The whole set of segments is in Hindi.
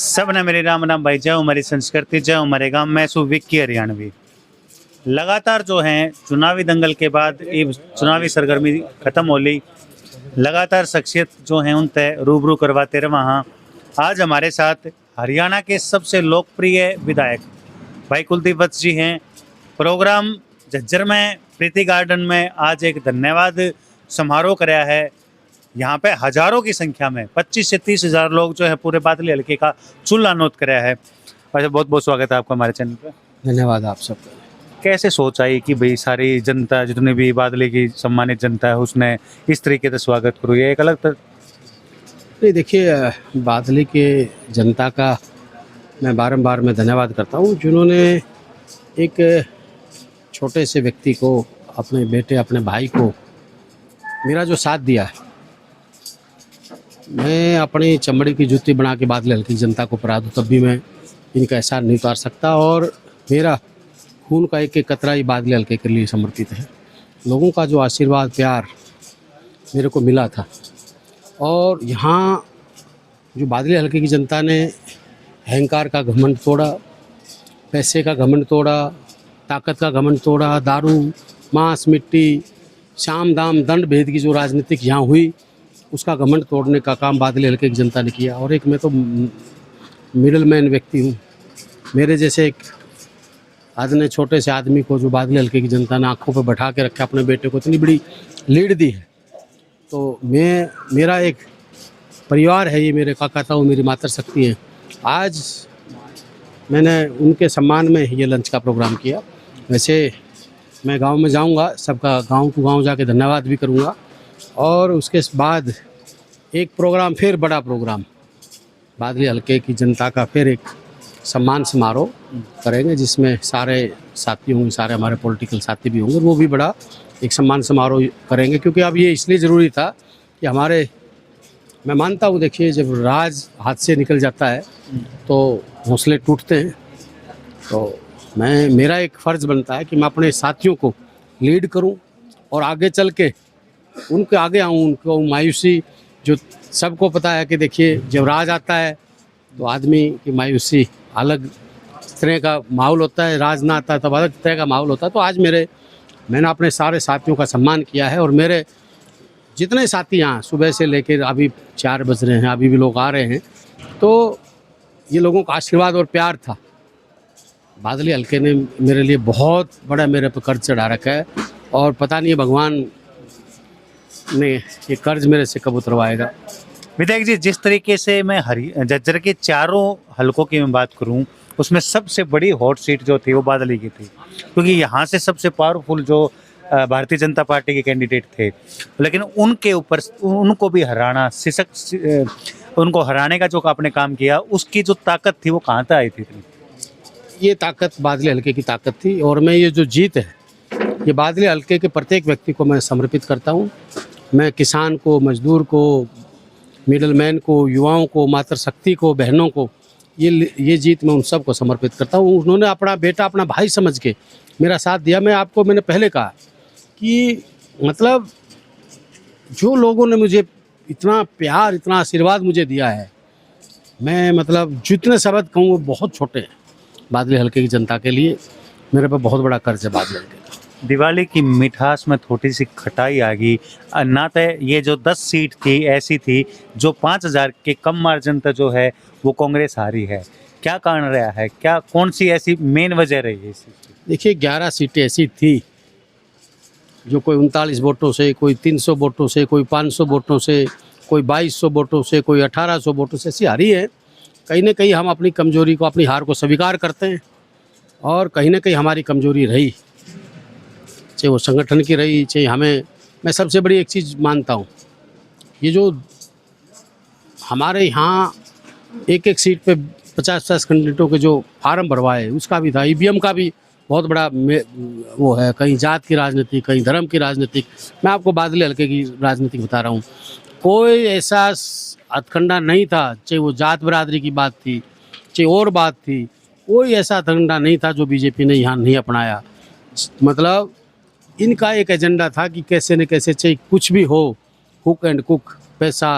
सबने मेरे राम राम भाई, जय हमारी संस्कृति, जय हमारे गांव। मैं सु विक्की हरियाणवी। लगातार जो है चुनावी दंगल के बाद ये चुनावी सरगर्मी खत्म हो ली। लगातार शख्सियत जो है उन तय रूबरू करवाते रहे। वहाँ आज हमारे साथ हरियाणा के सबसे लोकप्रिय विधायक भाई कुलदीप वत्स जी हैं। प्रोग्राम झज्जर में प्रीति गार्डन में आज एक धन्यवाद समारोह कराया है। यहाँ पे हजारों की संख्या में 25 से 30 हजार लोग जो है पूरे बादली हल्के का चूल्हा नोत कराया है। अच्छा, बहुत बहुत स्वागत है आपका हमारे चैनल पे। धन्यवाद आप सबका। कैसे सोच आई कि भाई सारी जनता, जितनी भी बादली की सम्मानित जनता है, उसने इस तरीके से स्वागत करूँ? ये एक अलग नहीं, देखिए, बादली के जनता का मैं बारंबार मैं धन्यवाद करता हूँ, जिन्होंने एक छोटे से व्यक्ति को, अपने बेटे, अपने भाई को मेरा जो साथ दिया है। मैं अपनी चमड़ी की जूती बना के बादली हल्के की जनता को परा दूँ, तब भी मैं इनका एहसान नहीं उतार सकता। और मेरा खून का एक एक कतरा ही बादली हल्के के लिए समर्पित है। लोगों का जो आशीर्वाद, प्यार मेरे को मिला था, और यहाँ जो बादली हल्के की जनता ने अहंकार का घमंड तोड़ा, पैसे का घमंड तोड़ा, ताकत का घमंड तोड़ा, दारू, मांस, मिट्टी, शाम दाम दंड भेद की जो राजनीतिक यहाँ हुई, उसका घमंड तोड़ने का काम बादली हल्के की जनता ने किया। और एक मैं तो मिडिल मैन व्यक्ति हूँ। मेरे जैसे एक आदमी, छोटे से आदमी को जो बादली हल्के की जनता ने आंखों पे बैठा के रखा, अपने बेटे को इतनी बड़ी लीड दी है, तो मेरा एक परिवार है। ये मेरे काका ताऊ, मेरी मातर शक्ति हैं। आज मैंने उनके सम्मान में ये लंच का प्रोग्राम किया। वैसे मैं गांव में जाऊंगा, सबका गांव टू गांव जाके धन्यवाद भी करूंगा, और उसके बाद एक प्रोग्राम, फिर बड़ा प्रोग्राम बादली हल्के की जनता का, फिर एक सम्मान समारोह करेंगे, जिसमें सारे साथी होंगे, सारे हमारे पॉलिटिकल साथी भी होंगे। वो भी बड़ा एक सम्मान समारोह करेंगे, क्योंकि अब ये इसलिए ज़रूरी था कि मैं मानता हूँ, देखिए, जब राज हाथ से निकल जाता है तो हौसले टूटते हैं। तो मेरा एक फ़र्ज़ बनता है कि मैं अपने साथियों को लीड करूँ और आगे चल के उनके आगे आऊँ। उनको मायूसी, जो सबको पता है कि देखिए, जब राज आता है तो आदमी की मायूसी अलग तरह का माहौल होता है, राज ना आता है तब अलग तरह का माहौल होता है। तो आज मैंने अपने सारे साथियों का सम्मान किया है, और मेरे जितने साथी यहाँ सुबह से लेकर अभी 4 बज रहे हैं, अभी भी लोग आ रहे हैं, तो ये लोगों का आशीर्वाद और प्यार था। बादली हल्के ने मेरे लिए बहुत बड़ा, मेरे पर कर्ज चढ़ा रखा है, और पता नहीं भगवान ने ये कर्ज मेरे से कब उतरवाएगा। विधायक जी, जिस तरीके से मैं झज्जर के चारों हलकों की मैं बात करूं, उसमें सबसे बड़ी हॉट सीट जो थी वो बादली की थी, क्योंकि यहाँ से सबसे पावरफुल जो भारतीय जनता पार्टी के कैंडिडेट थे, लेकिन उनके ऊपर उनको भी हराना, उनको हराने का जो आपने काम किया, उसकी जो ताकत थी वो कहाँ से आई थी इतनी? ये ताकत बादली हल्के की ताकत थी, और मैं ये जो जीत है, ये बादली हल्के के प्रत्येक व्यक्ति को मैं समर्पित करता हूँ। मैं किसान को, मजदूर को, मिडिल मैन को, युवाओं को, मातृ शक्ति को, बहनों को, ये जीत मैं उन सब को समर्पित करता हूँ। उन्होंने अपना बेटा, अपना भाई समझ के मेरा साथ दिया। मैंने पहले कहा कि मतलब जो लोगों ने मुझे इतना प्यार, इतना आशीर्वाद मुझे दिया है, मैं मतलब जितने शब्द कहूँ वो बहुत छोटे हैं। बादली हल्के की जनता के लिए मेरे पे बहुत बड़ा कर्ज है बादली हल्के का। दिवाली की मिठास में थोड़ी सी खटाई आ गई। नाते ये जो 10 सीट थी ऐसी थी जो 5000 के कम मार्जिन तक जो है वो कांग्रेस हारी है। क्या कारण रहा है? क्या कौन सी ऐसी मेन वजह रही है इसी? देखिए, 11 सीटें ऐसी थी जो कोई 39 वोटों से, कोई 300 वोटों से, कोई 500 वोटों से, कोई 2200 वोटों से, कोई 1800 वोटों से ऐसी हारी है। कहीं ना कहीं हम अपनी कमजोरी को, अपनी हार को स्वीकार करते हैं, और कहीं ना कहीं हमारी कमजोरी रही, चाहे वो संगठन की रही, चाहे मैं सबसे बड़ी एक चीज़ मानता हूँ, ये जो हमारे यहाँ एक सीट पे 50-50 कैंडिडेटों के जो फार्म भरवाए, उसका भी था, ईवीएम का भी बहुत बड़ा वो है। कहीं जात की राजनीति, कहीं धर्म की राजनीति। मैं आपको बादली हल्के की राजनीति बता रहा हूँ। कोई ऐसा हथकंडा नहीं था, चाहे वो जात बरादरी की बात थी, चाहे और बात थी, कोई ऐसा हथकंडा नहीं था जो बीजेपी ने यहाँ नहीं अपनाया। मतलब इनका एक एजेंडा था कि कैसे न कैसे, चाहे कुछ भी हो, हुक एंड कुक, पैसा,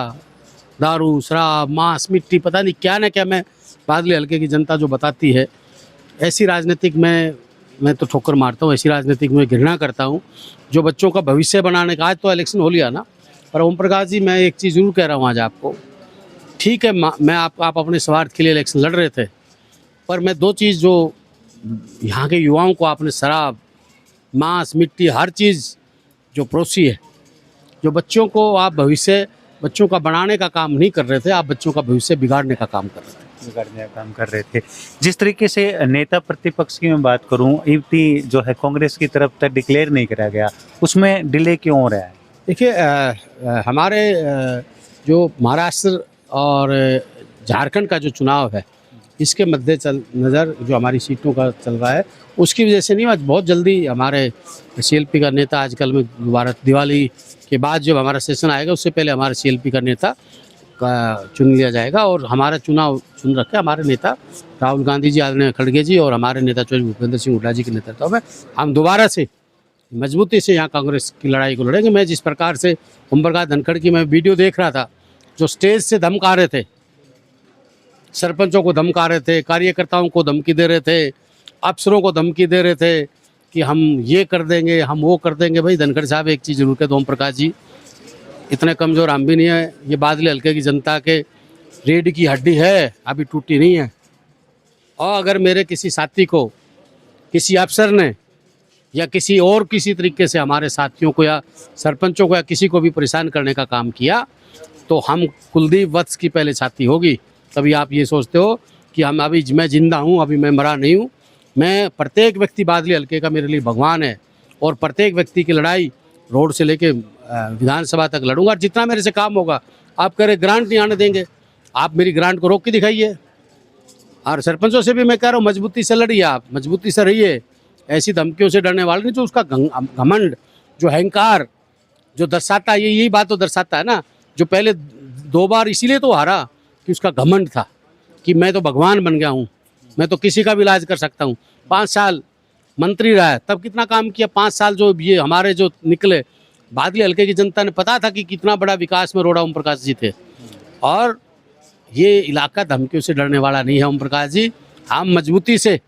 दारू, शराब, मांस, मिट्टी, पता नहीं क्या ना क्या। मैं बादली हल्के की जनता जो बताती है, ऐसी राजनीतिक मैं तो ठोकर मारता हूँ, ऐसी राजनीतिक में घृणा करता हूँ जो बच्चों का भविष्य बनाने का। आज तो इलेक्शन हो लिया ना, पर ओम प्रकाश जी मैं एक चीज़ जरूर कह रहा हूँ आज आपको, ठीक है मैं आप अपने स्वार्थ के लिए इलेक्शन लड़ रहे थे, पर मैं दो चीज़ जो यहाँ के युवाओं को आपने शराब, मांस, मिट्टी, हर चीज़ जो परोसी है, जो बच्चों को आप भविष्य बच्चों का बनाने का काम नहीं कर रहे थे, आप बच्चों का भविष्य बिगाड़ने का काम कर रहे थे। बिगाड़ने का काम कर रहे थे। जिस तरीके से नेता प्रतिपक्ष की मैं बात करूं, इतनी जो है कांग्रेस की तरफ तक डिक्लेयर नहीं करा गया, उसमें डिले क्यों हो रहा है? देखिए हमारे जो महाराष्ट्र और झारखंड का जो चुनाव है, इसके मद्दे नज़र जो हमारी सीटों का चल रहा है, उसकी वजह से नहीं, आज बहुत जल्दी हमारे सीएलपी का नेता आजकल में दोबारा दिवाली के बाद जब हमारा सेशन आएगा उससे पहले हमारे सीएलपी का नेता का चुन लिया जाएगा। और हमारा चुनाव चुन रखे हमारे नेता राहुल गांधी जी, आदरणीय खड़गे जी और हमारे नेता चौधरी भूपेंद्र सिंह हुड्डा जी के नेतृत्व में हम दोबारा से मजबूती से यहाँ कांग्रेस की लड़ाई को लड़ेंगे। मैं जिस प्रकार से ओम प्रकाश धनखड़ की मैं वीडियो देख रहा था, जो स्टेज से धमका रहे थे, सरपंचों को धमका रहे थे, कार्यकर्ताओं को धमकी दे रहे थे, अफसरों को धमकी दे रहे थे कि हम ये कर देंगे, हम वो कर देंगे। भाई धनखड़ साहब एक चीज़ जरूर कह दो, ओम प्रकाश जी इतने कमज़ोर हम भी नहीं है, ये बादली हल्के की जनता के रीढ़ की हड्डी है, अभी टूटी नहीं है। और अगर मेरे किसी साथी को, किसी अफसर ने या किसी और किसी तरीके से हमारे साथियों को या सरपंचों को या किसी को भी परेशान करने का काम किया, तो हम कुलदीप वत्स की पहले छाती होगी। तभी आप ये सोचते हो कि हम अभी मैं जिंदा हूँ, अभी मैं मरा नहीं हूँ। मैं प्रत्येक व्यक्ति बादली हल्के का मेरे लिए भगवान है, और प्रत्येक व्यक्ति की लड़ाई रोड से लेके विधानसभा तक लड़ूंगा। और जितना मेरे से काम होगा, आप कह रहे ग्रांट नहीं आने देंगे, आप मेरी ग्रांट को रोक के दिखाइए। और सरपंचों से भी मैं कह रहा हूँ मजबूती से लड़िए, आप मजबूती से रहिए, ऐसी धमकियों से डरने वाले नहीं। जो उसका घमंड, जो अहंकार जो दर्शाता है, यही बात तो दर्शाता है ना। जो पहले 2 बार इसीलिए तो हारा कि उसका घमंड था कि मैं तो भगवान बन गया हूँ, मैं तो किसी का भी इलाज कर सकता हूँ। 5 साल मंत्री रहा है, तब कितना काम किया। 5 साल जो ये हमारे जो निकले, बादली हल्के की जनता ने पता था कि कितना बड़ा विकास में रोड़ा ओम प्रकाश जी थे। और ये इलाका धमकियों से डरने वाला नहीं है ओम प्रकाश जी। हम मजबूती से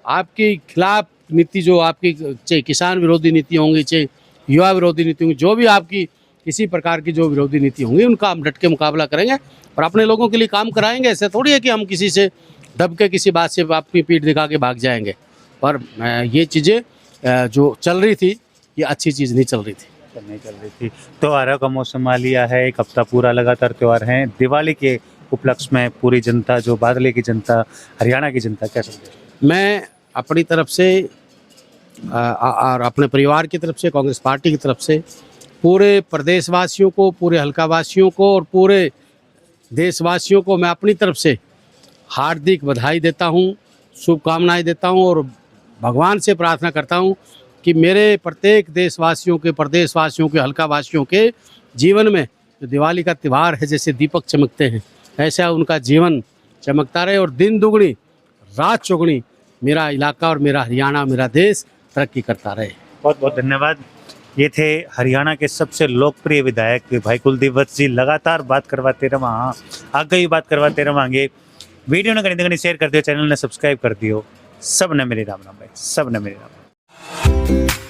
आपके खिलाफ नीति, जो आपकी चाहे किसान विरोधी नीति होंगी, चाहे युवा विरोधी नीति होंगी, जो भी आपकी किसी प्रकार की जो विरोधी नीति होंगी, उनका हम डट के मुकाबला करेंगे और अपने लोगों के लिए काम कराएंगे। ऐसे थोड़ी है कि हम किसी से दब के किसी बात से अपनी पीठ दिखा के भाग जाएंगे। पर ये चीज़ें जो चल रही थी, ये अच्छी चीज़ नहीं चल रही थी। त्योहारों का मौसम आ लिया है, 1 हफ्ता पूरा लगातार त्यौहार हैं। दिवाली के उपलक्ष्य में पूरी जनता, जो बादली की जनता, हरियाणा की जनता, क्या समझे? मैं अपनी तरफ से और अपने परिवार की तरफ से, कांग्रेस पार्टी की तरफ से पूरे प्रदेशवासियों को, पूरे हल्कावासियों को और पूरे देशवासियों को मैं अपनी तरफ से हार्दिक बधाई देता हूँ, शुभकामनाएं देता हूँ और भगवान से प्रार्थना करता हूँ कि मेरे प्रत्येक देशवासियों के, प्रदेशवासियों के, हल्कावासियों के जीवन में जो दिवाली का त्यौहार है, जैसे दीपक चमकते हैं, ऐसा उनका जीवन चमकता रहे और दिन दुगनी रात चौगुनी मेरा इलाका और मेरा हरियाणा, मेरा देश तरक्की करता रहे। बहुत बहुत धन्यवाद। ये थे हरियाणा के सबसे लोकप्रिय विधायक भाई कुलदीप वत्स जी। लगातार बात करवाते रहा, आगे भी बात करवाते रहेंगे। वीडियो ने घनी शेयर कर दियो, चैनल ने सब्सक्राइब कर दियो। सब ने मेरी राम राम भाई, सब ने मेरी राम।